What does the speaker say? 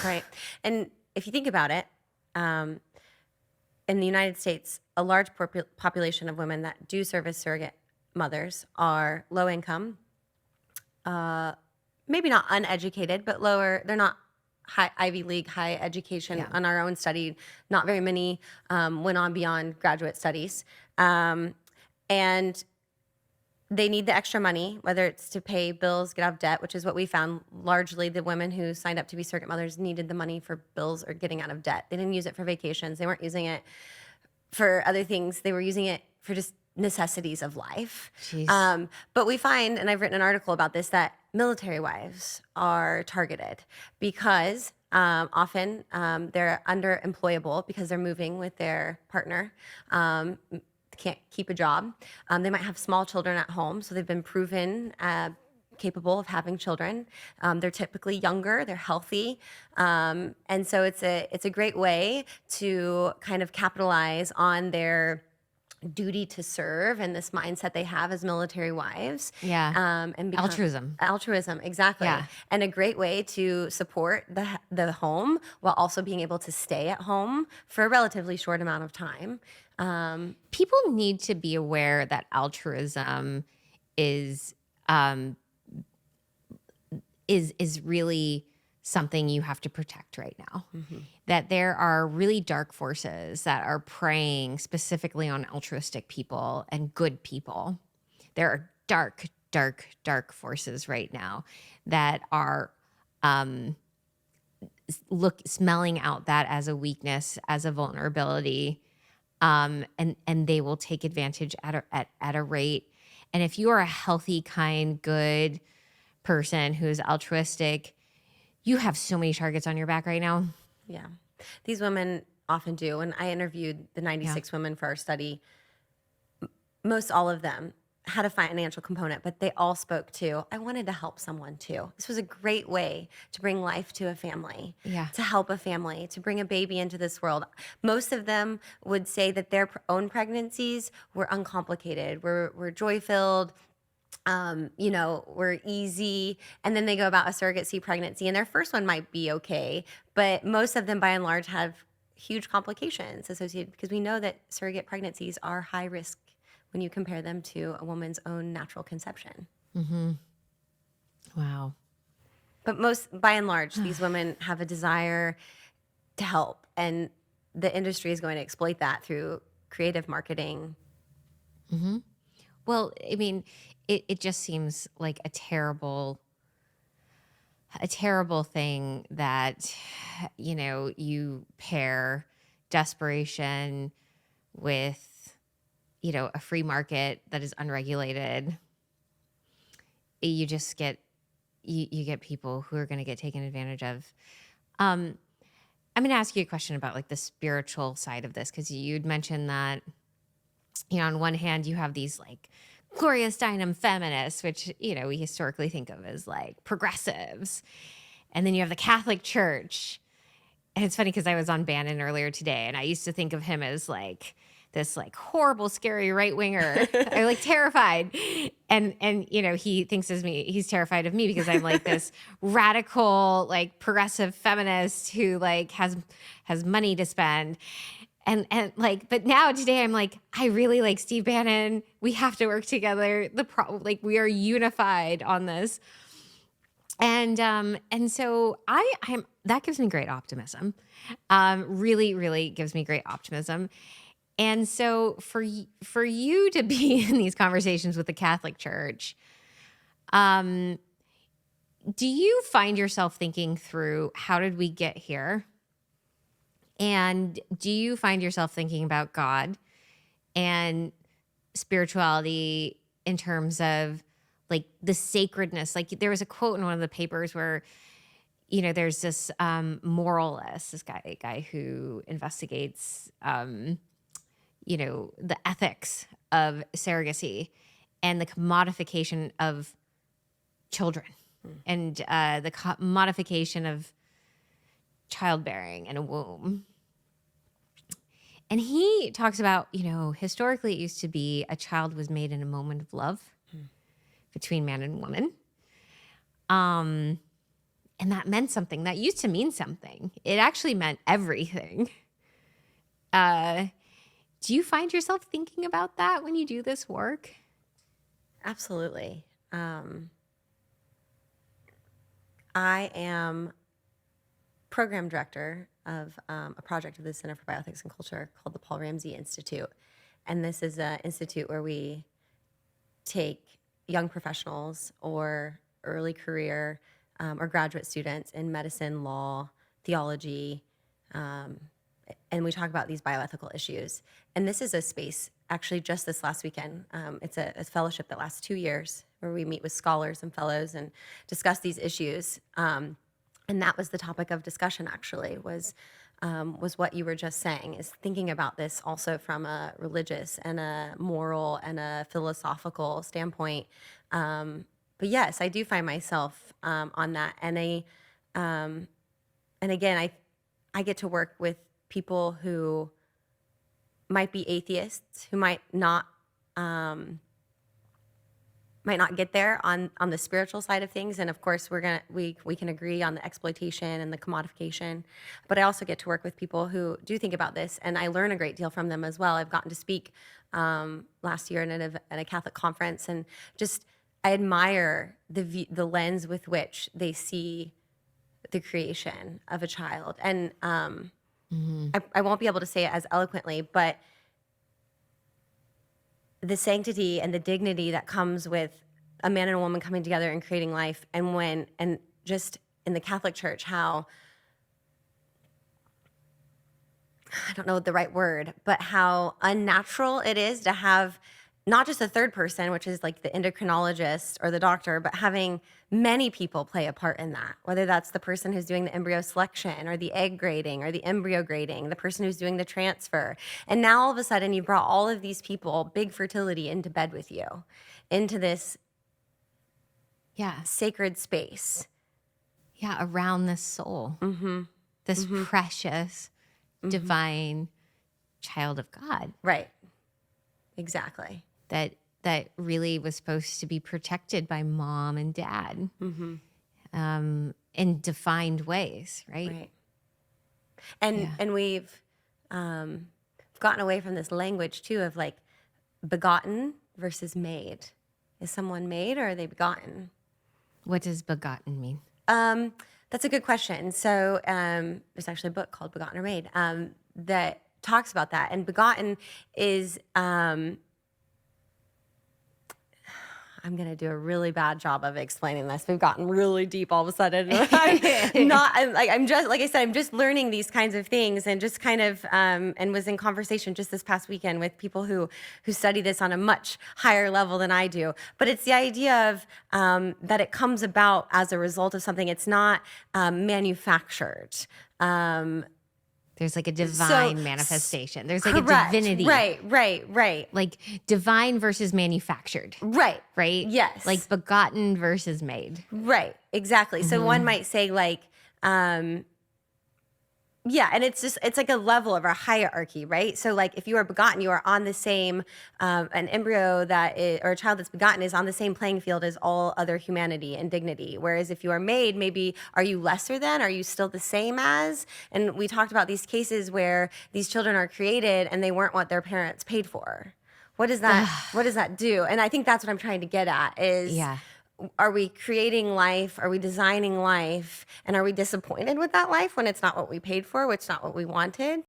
Right. And if you think about it, um, in the United States, a large population of women that do serve as surrogate mothers are low income, uh, maybe not uneducated, but lower. They're not high Ivy League, high education. Yeah. On our own study, not very many went on beyond graduate studies. Um, and they need the extra money, whether it's to pay bills, get out of debt, which is what we found. Largely, the women who signed up to be surrogate mothers needed the money for bills or getting out of debt. They didn't use it for vacations. They weren't using it for other things. They were using it for just necessities of life. Jeez. But we find, and I've written an article about this, that military wives are targeted because often they're underemployable because they're moving with their partner. Can't keep a job. They might have small children at home, so they've been proven capable of having children. They're typically younger, they're healthy, and so it's a great way to kind of capitalize on their duty to serve and this mindset they have as military wives. Yeah. And Altruism. exactly. Yeah. And a great way to support the home while also being able to stay at home for a relatively short amount of time. People need to be aware that altruism is really something you have to protect right now. That there are really dark forces that are preying specifically on altruistic people and good people. There are dark forces right now that are smelling out that as a weakness, as a vulnerability, and they will take advantage at a rate. And if you are a healthy, kind, good person who's altruistic, you have so many targets on your back right now. Yeah. These women often do. When I interviewed the 96 women for our study, most all of them had a financial component, but they all spoke to, I wanted to help someone too. This was a great way to bring life to a family, Yeah. to help a family, to bring a baby into this world. Most of them would say that their own pregnancies were uncomplicated, were joy-filled, were easy. And then they go about a surrogacy pregnancy, and their first one might be okay, but most of them by and large have huge complications associated, because we know that surrogate pregnancies are high risk when you compare them to a woman's own natural conception. Wow. But by and large, these women have a desire to help, and the industry is going to exploit that through creative marketing. Well, I mean, it just seems like a terrible thing that, you pair desperation with, a free market that is unregulated. You just get, you get people who are going to get taken advantage of. I'm going to ask you a question about like the spiritual side of this, because you'd mentioned that, on one hand, you have these like Gloria Steinem feminists, which, we historically think of as like progressives. And then you have the Catholic Church. And it's funny because I was on Bannon earlier today, and I used to think of him as like this like horrible, scary right winger. I like terrified. And he thinks as me, he's terrified of me because I'm like this radical, like progressive feminist who like has money to spend. And like, but now today I'm like, I really like Steve Bannon. We have to work together. Like we are unified on this. And so I'm that gives me great optimism. Really, really gives me great optimism. And so for you to be in these conversations with the Catholic Church, do you find yourself thinking through how did we get here? And do you find yourself thinking about God and spirituality in terms of like the sacredness? Like there was a quote in one of the papers where, there's this moralist, this guy who investigates, the ethics of surrogacy and the commodification of children and the commodification of childbearing and a womb. And he talks about, historically it used to be a child was made in a moment of love between man and woman. And that meant something. That used to mean something. It actually meant everything. Do you find yourself thinking about that when you do this work? Absolutely. I am program director of a project of the Center for Bioethics and Culture called the Paul Ramsey Institute. And this is an institute where we take young professionals or early career or graduate students in medicine, law, theology, and we talk about these bioethical issues. And this is a space, actually just this last weekend, it's a fellowship that lasts 2 years where we meet with scholars and fellows and discuss these issues. And that was the topic of discussion, actually, was what you were just saying, is thinking about this also from a religious and a moral and a philosophical standpoint. But yes, I do find myself on that. And again, I get to work with people who might be atheists, who might not get there on the spiritual side of things. And of course, we can agree on the exploitation and the commodification. But I also get to work with people who do think about this, and I learn a great deal from them as well. I've gotten to speak last year at a Catholic conference, and just I admire the lens with which they see the creation of a child. And I won't be able to say it as eloquently, but the sanctity and the dignity that comes with a man and a woman coming together and creating life, and just in the Catholic Church, how, I don't know the right word, but how unnatural it is to have not just a third person, which is like the endocrinologist or the doctor, but having many people play a part in that, whether that's the person who's doing the embryo selection or the egg grading or the embryo grading, the person who's doing the transfer. And now all of a sudden you brought all of these people, big fertility, into bed with you, into this sacred space. Yeah, around this soul, this precious, divine child of God. Right. Exactly. That really was supposed to be protected by mom and dad in defined ways, right? Right. And we've gotten away from this language too of like begotten versus made. Is someone made or are they begotten? What does begotten mean? That's a good question. So there's actually a book called Begotten or Made that talks about that. And begotten is, I'm going to do a really bad job of explaining this. We've gotten really deep all of a like I said, I'm just learning these kinds of things, and just kind of, and was in conversation just this past weekend with people who study this on a much higher level than I do. But it's the idea of that it comes about as a result of something. It's not manufactured. There's like a divine manifestation. There's like correct. A divinity. Right. Like divine versus manufactured. Right. Yes. Like begotten versus made. Right. Exactly. So one might say like, and it's like a level of a hierarchy, right? So like if you are begotten, you are on the same, an embryo or a child that's begotten is on the same playing field as all other humanity and dignity. Whereas if you are made, maybe are you lesser than? Are you still the same as? And we talked about these cases where these children are created and they weren't what their parents paid for. What does that do? And I think that's what I'm trying to get at is, are we creating life? Are we designing life? And are we disappointed with that life when it's not what we paid for, it's not what we wanted?